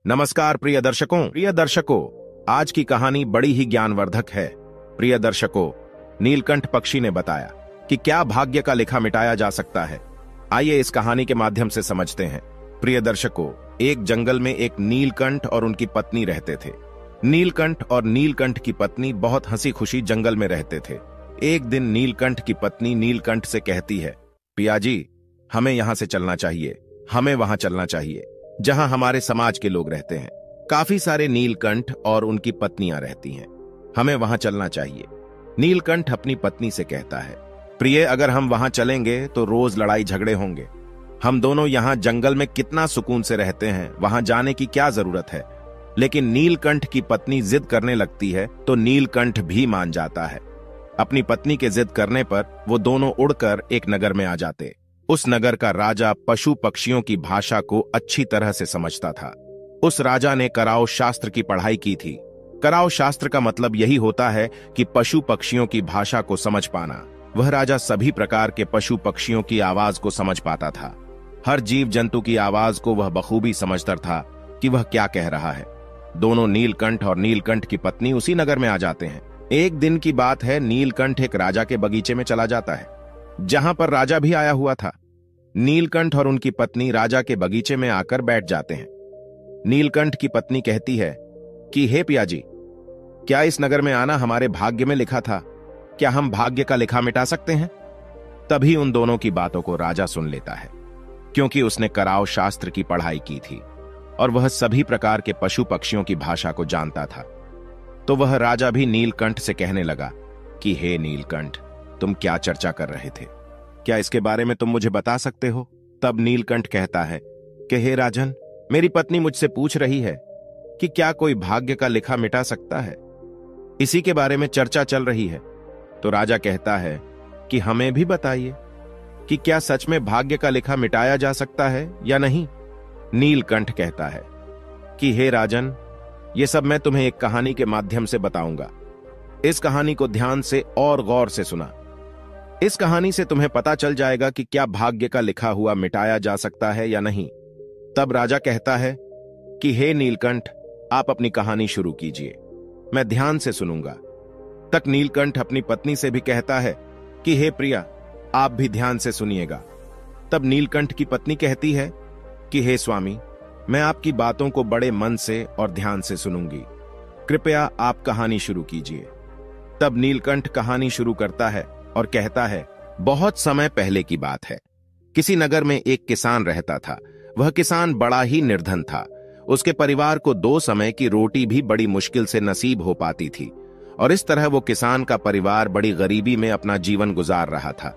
नमस्कार प्रिय दर्शकों, आज की कहानी बड़ी ही ज्ञानवर्धक है। प्रिय दर्शकों, नीलकंठ पक्षी ने बताया कि क्या भाग्य का लिखा मिटाया जा सकता है। आइए इस कहानी के माध्यम से समझते हैं। प्रिय दर्शकों, एक जंगल में एक नीलकंठ और उनकी पत्नी रहते थे। नीलकंठ और नीलकंठ की पत्नी बहुत हंसी खुशी जंगल में रहते थे। एक दिन नीलकंठ की पत्नी नीलकंठ से कहती है, पिया जी, हमें यहां से चलना चाहिए, हमें वहां चलना चाहिए जहां हमारे समाज के लोग रहते हैं। काफी सारे नीलकंठ और उनकी पत्नियां रहती हैं, हमें वहां चलना चाहिए। नीलकंठ अपनी पत्नी से कहता है, प्रिय, अगर हम वहां चलेंगे तो रोज लड़ाई झगड़े होंगे। हम दोनों यहां जंगल में कितना सुकून से रहते हैं, वहां जाने की क्या जरूरत है। लेकिन नीलकंठ की पत्नी जिद करने लगती है तो नीलकंठ भी मान जाता है। अपनी पत्नी के जिद करने पर वो दोनों उड़कर एक नगर में आ जाते। उस नगर का राजा पशु पक्षियों की भाषा को अच्छी तरह से समझता था। उस राजा ने कराओ शास्त्र की पढ़ाई की थी। कराओ शास्त्र का मतलब यही होता है कि पशु पक्षियों की भाषा को समझ पाना। वह राजा सभी प्रकार के पशु पक्षियों की आवाज को समझ पाता था। हर जीव जंतु की आवाज को वह बखूबी समझता था कि वह क्या कह रहा है। दोनों नीलकंठ और नीलकंठ की पत्नी उसी नगर में आ जाते हैं। एक दिन की बात है, नीलकंठ एक राजा के बगीचे में चला जाता है, जहां पर राजा भी आया हुआ था। नीलकंठ और उनकी पत्नी राजा के बगीचे में आकर बैठ जाते हैं। नीलकंठ की पत्नी कहती है कि हे पिया जी, क्या इस नगर में आना हमारे भाग्य में लिखा था? क्या हम भाग्य का लिखा मिटा सकते हैं? तभी उन दोनों की बातों को राजा सुन लेता है, क्योंकि उसने कराओ शास्त्र की पढ़ाई की थी और वह सभी प्रकार के पशु पक्षियों की भाषा को जानता था। तो वह राजा भी नीलकंठ से कहने लगा कि हे नीलकंठ, तुम क्या चर्चा कर रहे थे? क्या इसके बारे में तुम मुझे बता सकते हो? तब नीलकंठ कहता है कि हे राजन, मेरी पत्नी मुझसे पूछ रही है कि क्या कोई भाग्य का लिखा मिटा सकता है, इसी के बारे में चर्चा चल रही है। तो राजा कहता है कि हमें भी बताइए कि क्या सच में भाग्य का लिखा मिटाया जा सकता है या नहीं। नीलकंठ कहता है कि हे राजन, ये सब मैं तुम्हें एक कहानी के माध्यम से बताऊंगा। इस कहानी को ध्यान से और गौर से सुना। इस कहानी से तुम्हें पता चल जाएगा कि क्या भाग्य का लिखा हुआ मिटाया जा सकता है या नहीं। तब राजा कहता है कि हे नीलकंठ, आप अपनी कहानी शुरू कीजिए, मैं ध्यान से सुनूंगा। तक नीलकंठ अपनी पत्नी से भी कहता है कि हे प्रिया, आप भी ध्यान से सुनिएगा। तब नीलकंठ की पत्नी कहती है कि हे स्वामी, मैं आपकी बातों को बड़े मन से और ध्यान से सुनूंगी, कृपया आप कहानी शुरू कीजिए। तब नीलकंठ कहानी शुरू करता है और कहता है, बहुत समय पहले की बात है। किसी नगर में एक किसान रहता था। वह किसान बड़ा ही निर्धन था। उसके परिवार को 2 समय की रोटी भी बड़ी मुश्किल से नसीब हो पाती थी और इस तरह वो किसान का परिवार बड़ी गरीबी में अपना जीवन गुजार रहा था।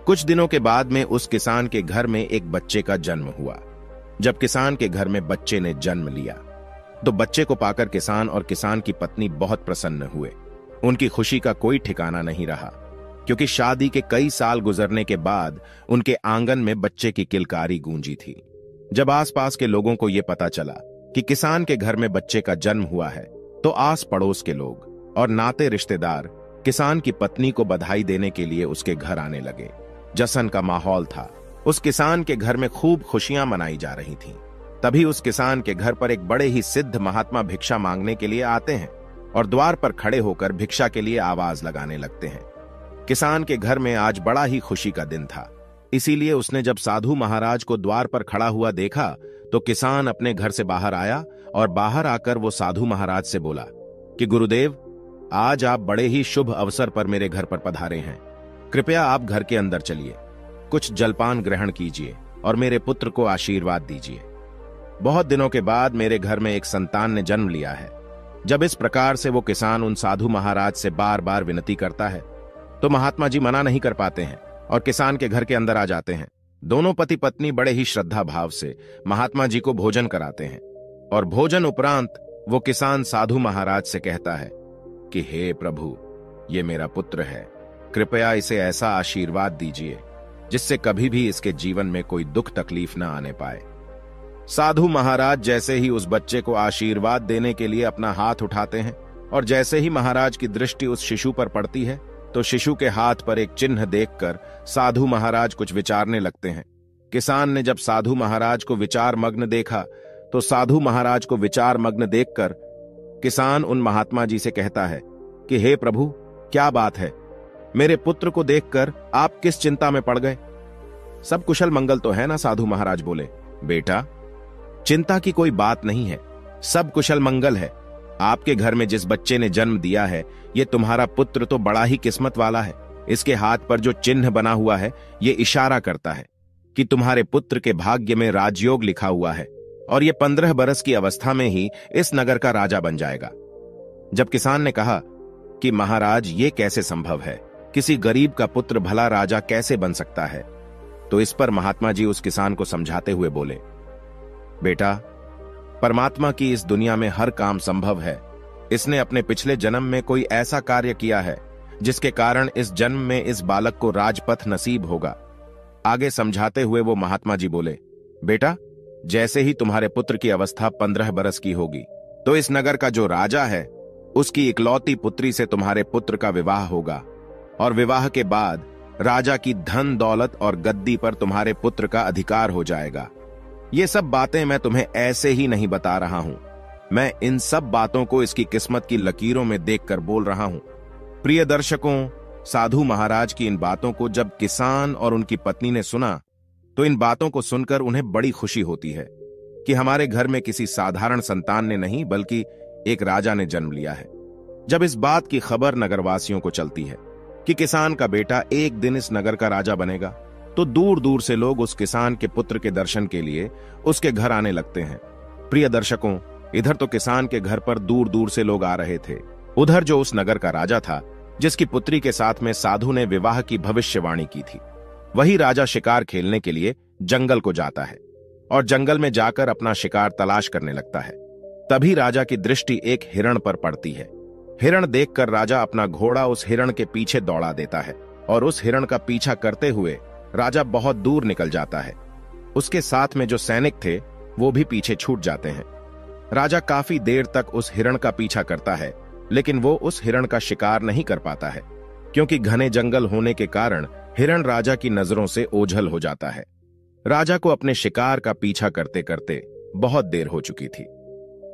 कुछ दिनों के बाद में उस किसान के घर में एक बच्चे का जन्म हुआ। जब किसान के घर में बच्चे ने जन्म लिया तो बच्चे को पाकर किसान और किसान की पत्नी बहुत प्रसन्न हुए। उनकी खुशी का कोई ठिकाना नहीं रहा, क्योंकि शादी के कई साल गुजरने के बाद उनके आंगन में बच्चे की किलकारी गूंजी थी। जब आसपास के लोगों को यह पता चला कि किसान के घर में बच्चे का जन्म हुआ है, तो आस पड़ोस के लोग और नाते रिश्तेदार किसान की पत्नी को बधाई देने के लिए उसके घर आने लगे। जश्न का माहौल था। उस किसान के घर में खूब खुशियां मनाई जा रही थीं। तभी उस किसान के घर पर एक बड़े ही सिद्ध महात्मा भिक्षा मांगने के लिए आते हैं और द्वार पर खड़े होकर भिक्षा के लिए आवाज लगाने लगते हैं। किसान के घर में आज बड़ा ही खुशी का दिन था, इसीलिए उसने जब साधु महाराज को द्वार पर खड़ा हुआ देखा तो किसान अपने घर से बाहर आया और बाहर आकर वो साधु महाराज से बोला कि गुरुदेव, आज आप बड़े ही शुभ अवसर पर मेरे घर पर पधारे हैं। कृपया आप घर के अंदर चलिए, कुछ जलपान ग्रहण कीजिए और मेरे पुत्र को आशीर्वाद दीजिए। बहुत दिनों के बाद मेरे घर में एक संतान ने जन्म लिया है। जब इस प्रकार से वो किसान उन साधु महाराज से बार बार विनती करता है तो महात्मा जी मना नहीं कर पाते हैं और किसान के घर के अंदर आ जाते हैं। दोनों पति पत्नी बड़े ही श्रद्धा भाव से महात्मा जी को भोजन कराते हैं और भोजन उपरांत वो किसान साधु महाराज से कहता है कि हे प्रभु, ये मेरा पुत्र है, कृपया इसे ऐसा आशीर्वाद दीजिए जिससे कभी भी इसके जीवन में कोई दुख तकलीफ न आने पाए। साधु महाराज जैसे ही उस बच्चे को आशीर्वाद देने के लिए अपना हाथ उठाते हैं और जैसे ही महाराज की दृष्टि उस शिशु पर पड़ती है तो शिशु के हाथ पर एक चिन्ह देखकर साधु महाराज कुछ विचारने लगते हैं। किसान ने जब साधु महाराज को विचार मग्न देखा तो साधु महाराज को विचार मग्न देखकर किसान उन महात्मा जी से कहता है कि हे प्रभु, क्या बात है? मेरे पुत्र को देखकर आप किस चिंता में पड़ गए? सब कुशल मंगल तो है ना? साधु महाराज बोले, बेटा, चिंता की कोई बात नहीं है, सब कुशल मंगल है। आपके घर में जिस बच्चे ने जन्म दिया है, ये तुम्हारा पुत्र तो बड़ा ही किस्मत वाला है। इसके हाथ पर जो चिन्ह बना हुआ है, ये इशारा करता है कि तुम्हारे पुत्र के भाग्य में राजयोग लिखा हुआ है और ये 15 बरस की अवस्था में ही इस नगर का राजा बन जाएगा। जब किसान ने कहा कि महाराज, ये कैसे संभव है? किसी गरीब का पुत्र भला राजा कैसे बन सकता है? तो इस पर महात्मा जी उस किसान को समझाते हुए बोले, बेटा, परमात्मा की इस दुनिया में हर काम संभव है। इसने अपने पिछले जन्म में कोई ऐसा कार्य किया है जिसके कारण इस जन्म में इस बालक को राजपथ नसीब होगा। आगे समझाते हुए वो महात्मा जी बोले, बेटा, जैसे ही तुम्हारे पुत्र की अवस्था 15 बरस की होगी, तो इस नगर का जो राजा है, उसकी इकलौती पुत्री से तुम्हारे पुत्र का विवाह होगा और विवाह के बाद राजा की धन दौलत और गद्दी पर तुम्हारे पुत्र का अधिकार हो जाएगा। ये सब बातें मैं तुम्हें ऐसे ही नहीं बता रहा हूं, मैं इन सब बातों को इसकी किस्मत की लकीरों में देखकर बोल रहा हूं। प्रिय दर्शकों, साधु महाराज की इन बातों को जब किसान और उनकी पत्नी ने सुना, तो इन बातों को सुनकर उन्हें बड़ी खुशी होती है कि हमारे घर में किसी साधारण संतान ने नहीं, बल्कि एक राजा ने जन्म लिया है। जब इस बात की खबर नगरवासियों को चलती है कि किसान का बेटा एक दिन इस नगर का राजा बनेगा, तो दूर दूर से लोग उस किसान के पुत्र के दर्शन के लिए उसके घर आने लगते हैं। प्रिय दर्शकों, इधर तो किसान के घर पर दूर दूर से लोग आ रहे थे, उधर जो उस नगर का राजा था, जिसकी पुत्री के साथ में साधु ने विवाह की भविष्यवाणी की थी, वही राजा शिकार खेलने के लिए जंगल को जाता है और जंगल में जाकर अपना शिकार तलाश करने लगता है। तभी राजा की दृष्टि एक हिरण पर पड़ती है। हिरण देखकर राजा अपना घोड़ा उस हिरण के पीछे दौड़ा देता है और उस हिरण का पीछा करते हुए राजा बहुत दूर निकल जाता है। उसके साथ में जो सैनिक थे, वो भी पीछे छूट जाते हैं। राजा काफी देर तक उस हिरण का पीछा करता है, लेकिन वो उस हिरण का शिकार नहीं कर पाता है, क्योंकि घने जंगल होने के कारण हिरण राजा की नजरों से ओझल हो जाता है। राजा को अपने शिकार का पीछा करते करते बहुत देर हो चुकी थी।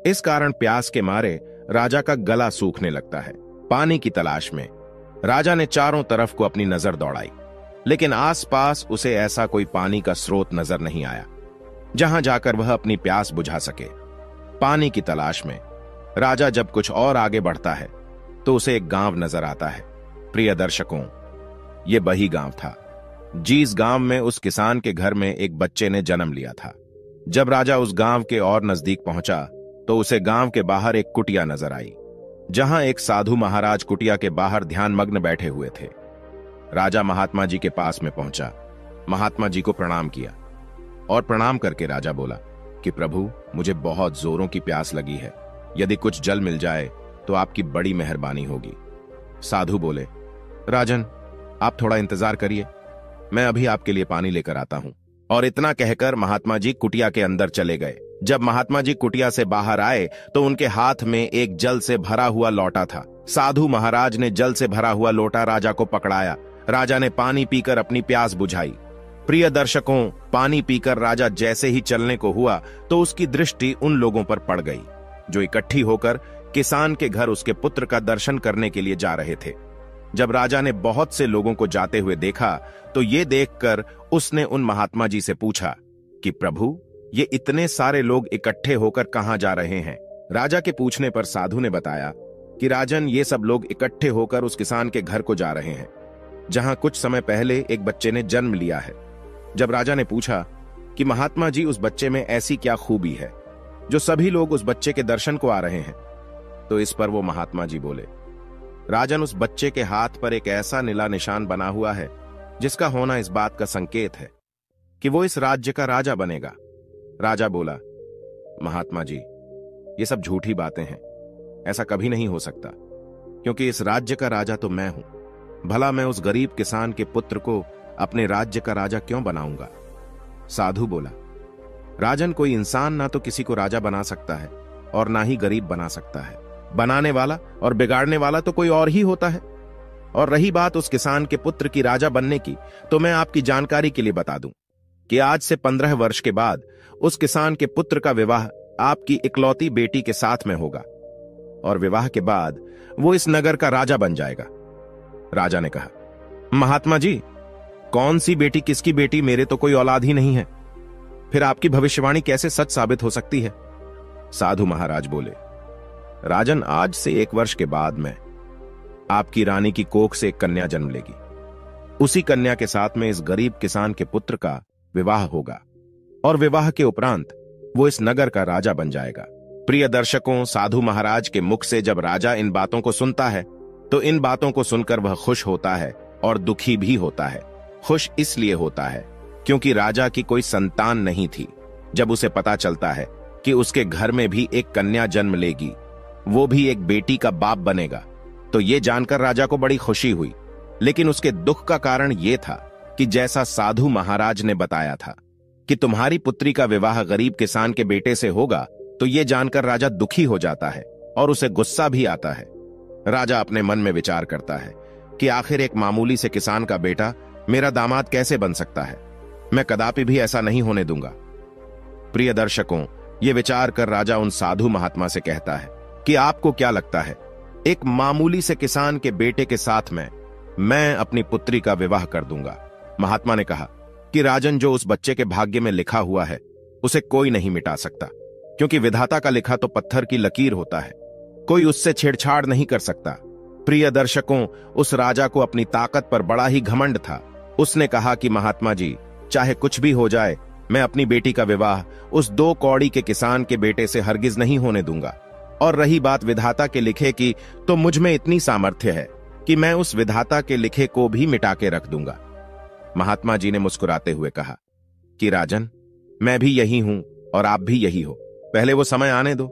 इस कारण प्यास के मारे राजा का गला सूखने लगता है। पानी की तलाश में राजा ने चारों तरफ को अपनी नजर दौड़ाई, लेकिन आसपास उसे ऐसा कोई पानी का स्रोत नजर नहीं आया जहां जाकर वह अपनी प्यास बुझा सके। पानी की तलाश में राजा जब कुछ और आगे बढ़ता है, तो उसे एक गांव नजर आता है। प्रिय दर्शकों, ये वही गांव था जिस गांव में उस किसान के घर में एक बच्चे ने जन्म लिया था। जब राजा उस गांव के और नजदीक पहुंचा, तो उसे गांव के बाहर एक कुटिया नजर आई, जहां एक साधु महाराज कुटिया के बाहर ध्यान मग्न बैठे हुए थे। राजा महात्मा जी के पास में पहुंचा, महात्मा जी को प्रणाम किया और प्रणाम करके राजा बोला कि प्रभु, मुझे बहुत जोरों की प्यास लगी है, यदि कुछ जल मिल जाए तो आपकी बड़ी मेहरबानी होगी। साधु बोले, राजन, आप थोड़ा इंतजार करिए, मैं अभी आपके लिए पानी लेकर आता हूं। और इतना कहकर महात्मा जी कुटिया के अंदर चले गए। जब महात्मा जी कुटिया से बाहर आए, तो उनके हाथ में एक जल से भरा हुआ लोटा था। साधु महाराज ने जल से भरा हुआ लोटा राजा को पकड़ाया। राजा ने पानी पीकर अपनी प्यास बुझाई। प्रिय दर्शकों, पानी पीकर राजा जैसे ही चलने को हुआ, तो उसकी दृष्टि उन लोगों पर पड़ गई जो इकट्ठी होकर किसान के घर उसके पुत्र का दर्शन करने के लिए जा रहे थे। जब राजा ने बहुत से लोगों को जाते हुए देखा, तो ये देखकर उसने उन महात्मा जी से पूछा कि प्रभु, ये इतने सारे लोग इकट्ठे होकर कहां जा रहे हैं? राजा के पूछने पर साधु ने बताया कि राजन, ये सब लोग इकट्ठे होकर उस किसान के घर को जा रहे हैं, जहां कुछ समय पहले एक बच्चे ने जन्म लिया है। जब राजा ने पूछा कि महात्मा जी, उस बच्चे में ऐसी क्या खूबी है जो सभी लोग उस बच्चे के दर्शन को आ रहे हैं, तो इस पर वो महात्मा जी बोले, राजन, उस बच्चे के हाथ पर एक ऐसा नीला निशान बना हुआ है जिसका होना इस बात का संकेत है कि वो इस राज्य का राजा बनेगा। राजा बोला, महात्मा जी, ये सब झूठी बातें हैं, ऐसा कभी नहीं हो सकता, क्योंकि इस राज्य का राजा तो मैं हूं। भला मैं उस गरीब किसान के पुत्र को अपने राज्य का राजा क्यों बनाऊंगा? साधु बोला, राजन, कोई इंसान ना तो किसी को राजा बना सकता है और ना ही गरीब बना सकता है। बनाने वाला और बिगाड़ने वाला तो कोई और ही होता है। और रही बात उस किसान के पुत्र की राजा बनने की, तो मैं आपकी जानकारी के लिए बता दूं कि आज से 15 वर्ष के बाद उस किसान के पुत्र का विवाह आपकी इकलौती बेटी के साथ में होगा और विवाह के बाद वो इस नगर का राजा बन जाएगा। राजा ने कहा, महात्मा जी, कौन सी बेटी किसकी बेटी? मेरे तो कोई औलाद ही नहीं है, फिर आपकी भविष्यवाणी कैसे सच साबित हो सकती है? साधु महाराज बोले, राजन, आज से 1 वर्ष के बाद में आपकी रानी की कोख से एक कन्या जन्म लेगी। उसी कन्या के साथ में इस गरीब किसान के पुत्र का विवाह होगा और विवाह के उपरांत वो इस नगर का राजा बन जाएगा। प्रिय दर्शकों, साधु महाराज के मुख से जब राजा इन बातों को सुनता है तो इन बातों को सुनकर वह खुश होता है और दुखी भी होता है। खुश इसलिए होता है क्योंकि राजा की कोई संतान नहीं थी। जब उसे पता चलता है कि उसके घर में भी एक कन्या जन्म लेगी, वो भी एक बेटी का बाप बनेगा, तो ये जानकर राजा को बड़ी खुशी हुई। लेकिन उसके दुख का कारण यह था कि जैसा साधु महाराज ने बताया था कि तुम्हारी पुत्री का विवाह गरीब किसान के बेटे से होगा, तो यह जानकर राजा दुखी हो जाता है और उसे गुस्सा भी आता है। राजा अपने मन में विचार करता है कि आखिर एक मामूली से किसान का बेटा मेरा दामाद कैसे बन सकता है? मैं कदापि भी ऐसा नहीं होने दूंगा। प्रिय दर्शकों, यह विचार कर राजा उन साधु महात्मा से कहता है कि आपको क्या लगता है, एक मामूली से किसान के बेटे के साथ में मैं अपनी पुत्री का विवाह कर दूंगा? महात्मा ने कहा कि राजन, जो उस बच्चे के भाग्य में लिखा हुआ है उसे कोई नहीं मिटा सकता, क्योंकि विधाता का लिखा तो पत्थर की लकीर होता है, कोई उससे छेड़छाड़ नहीं कर सकता। प्रिय दर्शकों, उस राजा को अपनी ताकत पर बड़ा ही घमंड था। उसने कहा कि महात्मा जी, चाहे कुछ भी हो जाए, मैं अपनी बेटी का विवाह उस 2 कौड़ी के किसान के बेटे से हरगिज नहीं होने दूंगा। और रही बात विधाता के लिखे की, तो मुझ में इतनी सामर्थ्य है कि मैं उस विधाता के लिखे को भी मिटा के रख दूंगा। महात्मा जी ने मुस्कुराते हुए कहा कि राजन, मैं भी यही हूं और आप भी यही हो। पहले वो समय आने दो,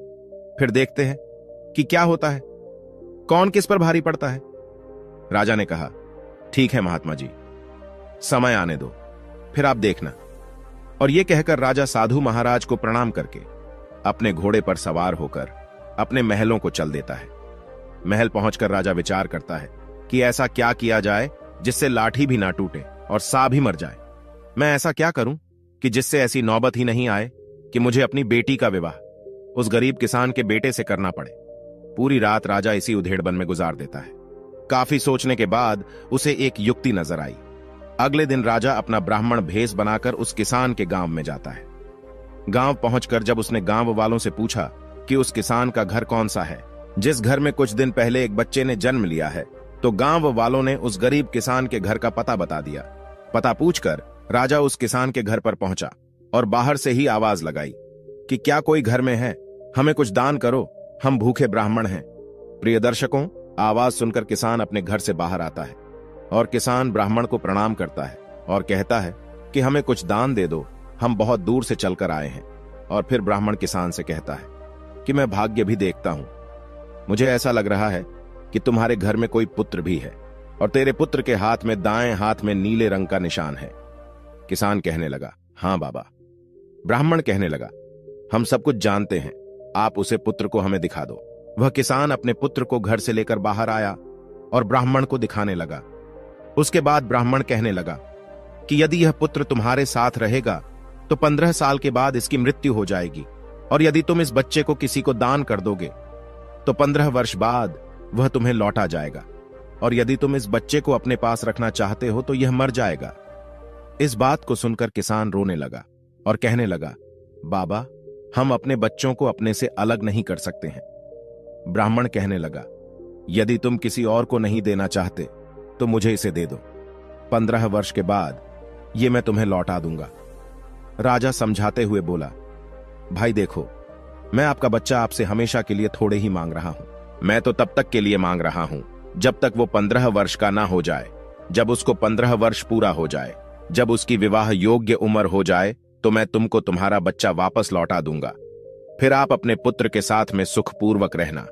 फिर देखते हैं कि क्या होता है, कौन किस पर भारी पड़ता है। राजा ने कहा, ठीक है महात्मा जी, समय आने दो, फिर आप देखना। और यह कहकर राजा साधु महाराज को प्रणाम करके अपने घोड़े पर सवार होकर अपने महलों को चल देता है। महल पहुंचकर राजा विचार करता है कि ऐसा क्या किया जाए जिससे लाठी भी ना टूटे और सा भी मर जाए। मैं ऐसा क्या करूं कि जिससे ऐसी नौबत ही नहीं आए कि मुझे अपनी बेटी का विवाह उस गरीब किसान के बेटे से करना पड़े। पूरी रात राजा इसी उधेड़बन में गुजार देता है। काफी सोचने के बाद उसे एक युक्ति नजर आई। अगले दिन राजा अपना ब्राह्मण भेष बनाकर उस किसान के गांव में जाता है। गांव पहुंचकर जब उसने गांव वालों से पूछा कि उस किसान का घर कौन सा है जिस घर में कुछ दिन पहले एक बच्चे ने जन्म लिया है, तो गांव वालों ने उस गरीब किसान के घर का पता बता दिया। पता पूछकर राजा उस किसान के घर पर पहुंचा और बाहर से ही आवाज लगाई कि क्या कोई घर में है? हमें कुछ दान करो, हम भूखे ब्राह्मण हैं। प्रिय दर्शकों, आवाज सुनकर किसान अपने घर से बाहर आता है और किसान ब्राह्मण को प्रणाम करता है और कहता है कि हमें कुछ दान दे दो, हम बहुत दूर से चलकर आए हैं। और फिर ब्राह्मण किसान से कहता है कि मैं भाग्य भी देखता हूं, मुझे ऐसा लग रहा है कि तुम्हारे घर में कोई पुत्र भी है और तेरे पुत्र के हाथ में दाएं हाथ में नीले रंग का निशान है। किसान कहने लगा, हां बाबा। ब्राह्मण कहने लगा, हम सब कुछ जानते हैं, आप उसे पुत्र को हमें दिखा दो। वह किसान अपने पुत्र को घर से लेकर बाहर आया और ब्राह्मण को दिखाने लगा। उसके बाद ब्राह्मण कहने लगा कि यदि यह पुत्र तुम्हारे साथ रहेगा तो 15 साल के बाद इसकी मृत्यु हो जाएगी, और यदि तुम इस बच्चे को किसी को दान कर दोगे तो 15 वर्ष बाद वह तुम्हें लौटा जाएगा, और यदि तुम इस बच्चे को अपने पास रखना चाहते हो तो यह मर जाएगा। इस बात को सुनकर किसान रोने लगा और कहने लगा, बाबा, हम अपने बच्चों को अपने से अलग नहीं कर सकते हैं। ब्राह्मण कहने लगा, यदि तुम किसी और को नहीं देना चाहते तो मुझे इसे दे दो, 15 वर्ष के बाद ये मैं तुम्हें लौटा दूंगा। राजा समझाते हुए बोला, भाई देखो, मैं आपका बच्चा आपसे हमेशा के लिए थोड़े ही मांग रहा हूं। मैं तो तब तक के लिए मांग रहा हूं जब तक वो 15 वर्ष का ना हो जाए। जब उसको 15 वर्ष पूरा हो जाए, जब उसकी विवाह योग्य उम्र हो जाए, तो मैं तुमको तुम्हारा बच्चा वापस लौटा दूंगा। फिर आप अपने पुत्र के साथ में सुखपूर्वक रहना।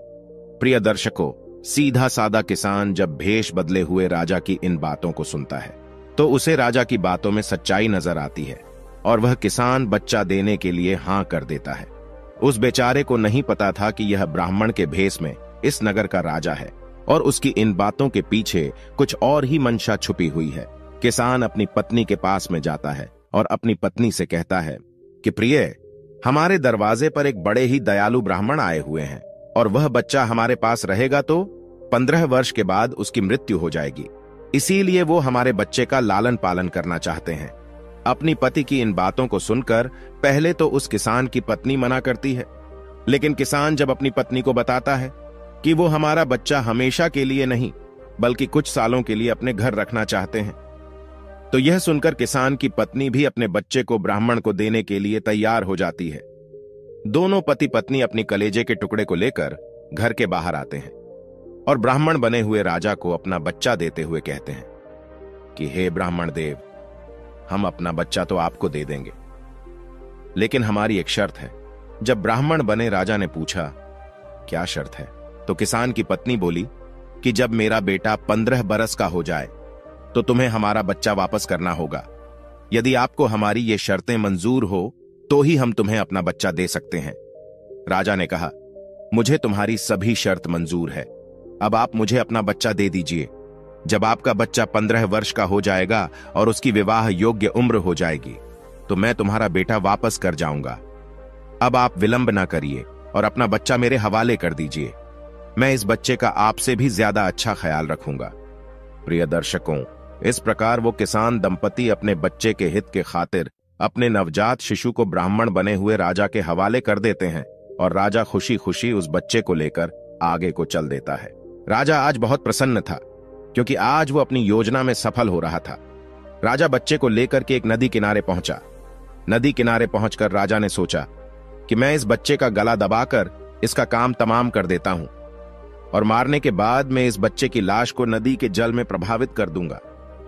प्रिय दर्शकों, सीधा सादा किसान जब भेष बदले हुए राजा की इन बातों को सुनता है तो उसे राजा की बातों में सच्चाई नजर आती है और वह किसान बच्चा देने के लिए हां कर देता है। उस बेचारे को नहीं पता था कि यह ब्राह्मण के भेष में इस नगर का राजा है और उसकी इन बातों के पीछे कुछ और ही मंशा छुपी हुई है। किसान अपनी पत्नी के पास में जाता है और अपनी पत्नी से कहता है कि प्रिय, हमारे दरवाजे पर एक बड़े ही दयालु ब्राह्मण आए हुए हैं और वह बच्चा हमारे पास रहेगा तो 15 वर्ष के बाद उसकी मृत्यु हो जाएगी। इसीलिए वो हमारे बच्चे का लालन पालन करना चाहते हैं। अपनी पति की इन बातों को सुनकर पहले तो उस किसान की पत्नी मना करती है, लेकिन किसान जब अपनी पत्नी को बताता है कि वो हमारा बच्चा हमेशा के लिए नहीं बल्कि कुछ सालों के लिए अपने घर रखना चाहते हैं, तो यह सुनकर किसान की पत्नी भी अपने बच्चे को ब्राह्मण को देने के लिए तैयार हो जाती है। दोनों पति पत्नी अपनी कलेजे के टुकड़े को लेकर घर के बाहर आते हैं और ब्राह्मण बने हुए राजा को अपना बच्चा देते हुए कहते हैं कि हे ब्राह्मण देव, हम अपना बच्चा तो आपको दे देंगे, लेकिन हमारी एक शर्त है। जब ब्राह्मण बने राजा ने पूछा क्या शर्त है, तो किसान की पत्नी बोली कि जब मेरा बेटा 15 बरस का हो जाए तो तुम्हें हमारा बच्चा वापस करना होगा। यदि आपको हमारी ये शर्तें मंजूर हो तो ही हम तुम्हें अपना बच्चा दे सकते हैं। राजा ने कहा, मुझे तुम्हारी सभी शर्त मंजूर है, अब आप मुझे अपना बच्चा दे दीजिए। जब आपका बच्चा 15 वर्ष का हो जाएगा और उसकी विवाह योग्य उम्र हो जाएगी तो मैं तुम्हारा बेटा वापस कर जाऊंगा। अब आप विलंब ना करिए और अपना बच्चा मेरे हवाले कर दीजिए। मैं इस बच्चे का आपसे भी ज्यादा अच्छा ख्याल रखूंगा। प्रिय दर्शकों, इस प्रकार वो किसान दंपति अपने बच्चे के हित के खातिर अपने नवजात शिशु को ब्राह्मण बने हुए राजा के हवाले कर देते हैं और राजा खुशी खुशी उस बच्चे को लेकर आगे को चल देता है। राजा आज बहुत प्रसन्न था क्योंकि आज वो अपनी योजना में सफल हो रहा था। राजा बच्चे को लेकर के एक नदी किनारे पहुंचा। नदी किनारे पहुंचकर राजा ने सोचा कि मैं इस बच्चे का गला दबाकर इसका काम तमाम कर देता हूं और मारने के बाद मैं इस बच्चे की लाश को नदी के जल में प्रभावित कर दूंगा।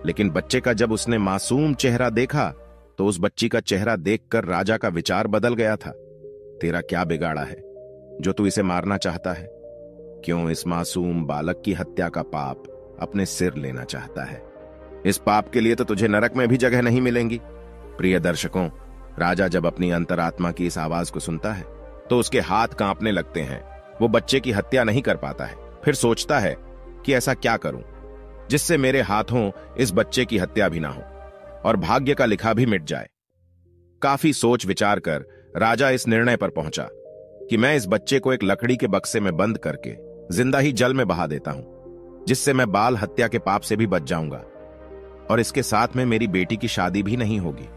लेकिन बच्चे का जब उसने मासूम चेहरा देखा तो उस बच्ची का चेहरा देखकर राजा का विचार बदल गया था। तेरा क्या बिगाड़ा है जो तू इसे मारना चाहता है? क्यों इस मासूम बालक की हत्या का पाप अपने सिर लेना चाहता है? इस पाप के लिए तो तुझे नरक में भी जगह नहीं मिलेंगी। प्रिय दर्शकों, राजा जब अपनी अंतरात्मा की इस आवाज को सुनता है तो उसके हाथ कांपने लगते हैं। वो बच्चे की हत्या नहीं कर पाता है। फिर सोचता है कि ऐसा क्या करूं जिससे मेरे हाथों इस बच्चे की हत्या भी ना हो और भाग्य का लिखा भी मिट जाए। काफी सोच विचार कर राजा इस निर्णय पर पहुंचा कि मैं इस बच्चे को एक लकड़ी के बक्से में बंद करके जिंदा ही जल में बहा देता हूं, जिससे मैं बाल हत्या के पाप से भी बच जाऊंगा और इसके साथ में मेरी बेटी की शादी भी नहीं होगी।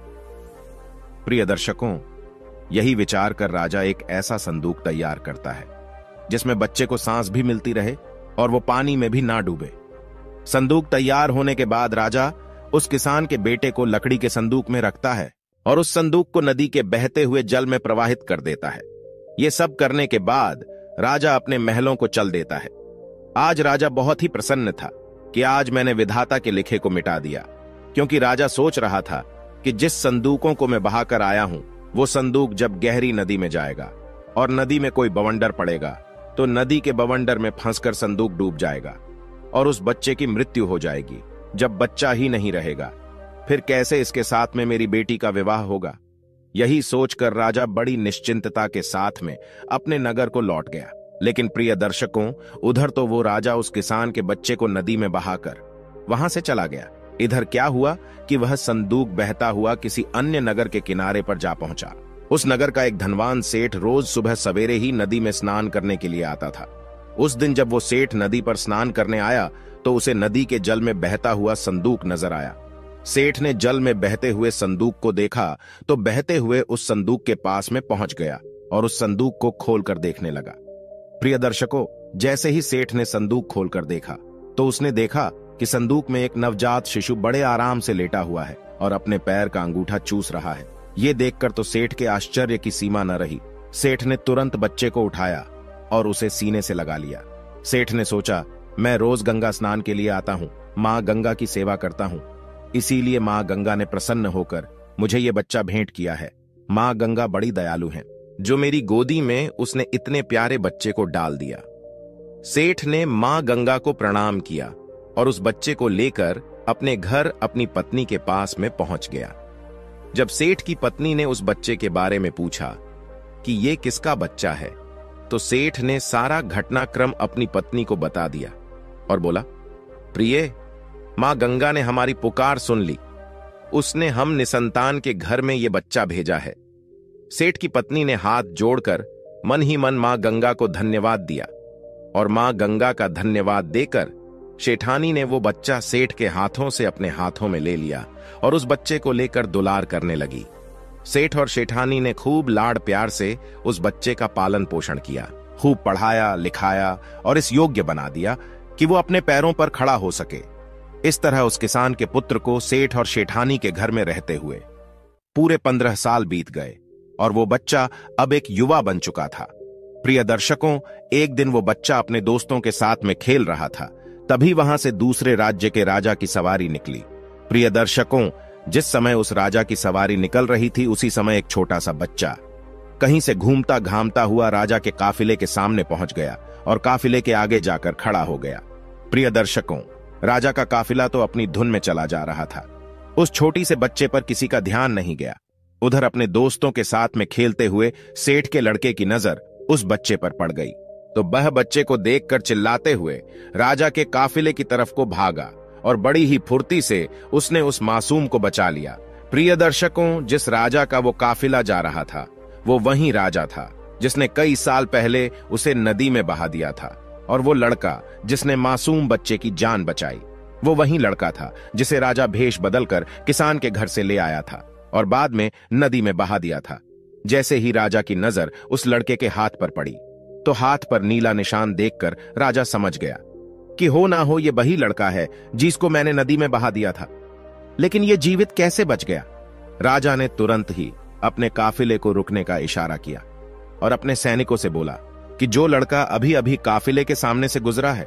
प्रिय दर्शकों, यही विचार कर राजा एक ऐसा संदूक तैयार करता है जिसमें बच्चे को सांस भी मिलती रहे और वो पानी में भी ना डूबे। संदूक तैयार होने के बाद राजा उस किसान के बेटे को लकड़ी के संदूक में रखता है और उस संदूक को नदी के बहते हुए जल में प्रवाहित कर देता है। ये सब करने के बाद राजा अपने महलों को चल देता है। आज राजा बहुत ही प्रसन्न था कि आज मैंने विधाता के लिखे को मिटा दिया, क्योंकि राजा सोच रहा था कि जिस संदूकों को मैं बहाकर आया हूं वो संदूक जब गहरी नदी में जाएगा और नदी में कोई बवंडर पड़ेगा तो नदी के बवंडर में फंसकर संदूक डूब जाएगा और उस बच्चे की मृत्यु हो जाएगी। जब बच्चा ही नहीं रहेगा फिर कैसे इसके साथ में मेरी बेटी का विवाह होगा? यही सोचकर राजा बड़ी निश्चिंतता के साथ में अपने नगर को लौट गया। लेकिन प्रिय दर्शकों, उधर तो वो राजा उस किसान के बच्चे को नदी में बहाकर वहां से चला गया। इधर क्या हुआ कि वह संदूक बहता हुआ किसी अन्य नगर के किनारे पर जा पहुंचा। उस नगर का एक धनवान सेठ रोज सुबह सवेरे ही नदी में स्नान करने के लिए आता था। उस दिन जब वो सेठ नदी पर स्नान करने आया तो उसे नदी के जल में बहता हुआ संदूक नजर आया। सेठ ने जल में बहते हुए संदूक को देखा तो बहते हुए उस संदूक के पास में पहुंच गया और उस संदूक को खोलकर देखने लगा। प्रिय दर्शकों, जैसे ही सेठ ने संदूक खोलकर देखा तो उसने देखा कि संदूक में एक नवजात शिशु बड़े आराम से लेटा हुआ है और अपने पैर का अंगूठा चूस रहा है। ये देखकर तो सेठ के आश्चर्य की सीमा न रही। सेठ ने तुरंत बच्चे को उठाया और उसे सीने से लगा लिया। सेठ ने सोचा, मैं रोज गंगा स्नान के लिए आता हूँ, माँ गंगा की सेवा करता हूँ, इसीलिए माँ गंगा ने प्रसन्न होकर मुझे ये बच्चा भेंट किया है। माँ गंगा बड़ी दयालु है, जो मेरी गोदी में उसने इतने प्यारे बच्चे को डाल दिया। सेठ ने माँ गंगा को प्रणाम किया और उस बच्चे को लेकर अपने घर अपनी पत्नी के पास में पहुंच गया। जब सेठ की पत्नी ने उस बच्चे के बारे में पूछा कि ये किसका बच्चा है, तो सेठ ने सारा घटनाक्रम अपनी पत्नी को बता दिया और बोला, प्रिय, मां गंगा ने हमारी पुकार सुन ली। उसने हम निसंतान के घर में ये बच्चा भेजा है। सेठ की पत्नी ने हाथ जोड़कर मन ही मन मां गंगा को धन्यवाद दिया और मां गंगा का धन्यवाद देकर शेठानी ने वो बच्चा सेठ के हाथों से अपने हाथों में ले लिया और उस बच्चे को लेकर दुलार करने लगी। सेठ और शेठानी ने खूब लाड़ प्यार से उस बच्चे का पालन पोषण किया, खूब पढ़ाया लिखाया और इस योग्य बना दिया कि वो अपने पैरों पर खड़ा हो सके। इस तरह उस किसान के पुत्र को सेठ और शेठानी के घर में रहते हुए पूरे 15 साल बीत गए और वो बच्चा अब एक युवा बन चुका था। प्रिय दर्शकों, एक दिन वो बच्चा अपने दोस्तों के साथ में खेल रहा था, तभी वहां से दूसरे राज्य के राजा की सवारी निकली। प्रिय दर्शकों, जिस समय उस राजा की सवारी निकल रही थी उसी समय एक छोटा सा बच्चा कहीं से घूमता घामता हुआ राजा के काफिले के सामने पहुंच गया और काफिले के आगे जाकर खड़ा हो गया। प्रिय दर्शकों, राजा का काफिला तो अपनी धुन में चला जा रहा था। उस छोटी से बच्चे पर किसी का ध्यान नहीं गया। उधर अपने दोस्तों के साथ में खेलते हुए सेठ के लड़के की नजर उस बच्चे पर पड़ गई तो वह बच्चे को देखकर चिल्लाते हुए राजा के काफिले की तरफ को भागा और बड़ी ही फुर्ती से उसने उस मासूम को बचा लिया। प्रिय दर्शकों, जिस राजा का वो काफिला जा रहा था वो वही राजा था जिसने कई साल पहले उसे नदी में बहा दिया था, और वो लड़का जिसने मासूम बच्चे की जान बचाई वो वही लड़का था जिसे राजा भेष बदलकर किसान के घर से ले आया था और बाद में नदी में बहा दिया था। जैसे ही राजा की नजर उस लड़के के हाथ पर पड़ी तो हाथ पर नीला निशान देखकर राजा समझ गया कि हो ना हो ये वही लड़का है जिसको मैंने नदी में बहा दिया था, लेकिन ये जीवित कैसे बच गया। राजा ने तुरंत ही अपने काफिले को रुकने का इशारा किया और अपने सैनिकों से बोला कि जो लड़का अभी अभी काफिले के सामने से गुजरा है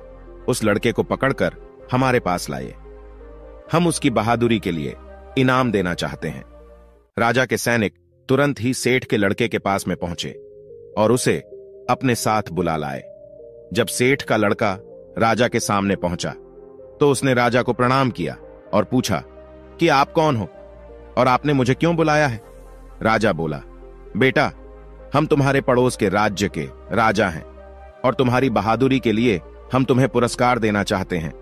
उस लड़के को पकड़कर हमारे पास लाइए, हम उसकी बहादुरी के लिए इनाम देना चाहते हैं। राजा के सैनिक तुरंत ही सेठ के लड़के के पास में पहुंचे और उसे अपने साथ बुला लाए। जब सेठ का लड़का राजा के सामने पहुंचा तो उसने राजा को प्रणाम किया और पूछा कि आप कौन हो और आपने मुझे क्यों बुलाया है। राजा बोला, बेटा, हम तुम्हारे पड़ोस के राज्य के राजा हैं और तुम्हारी बहादुरी के लिए हम तुम्हें पुरस्कार देना चाहते हैं।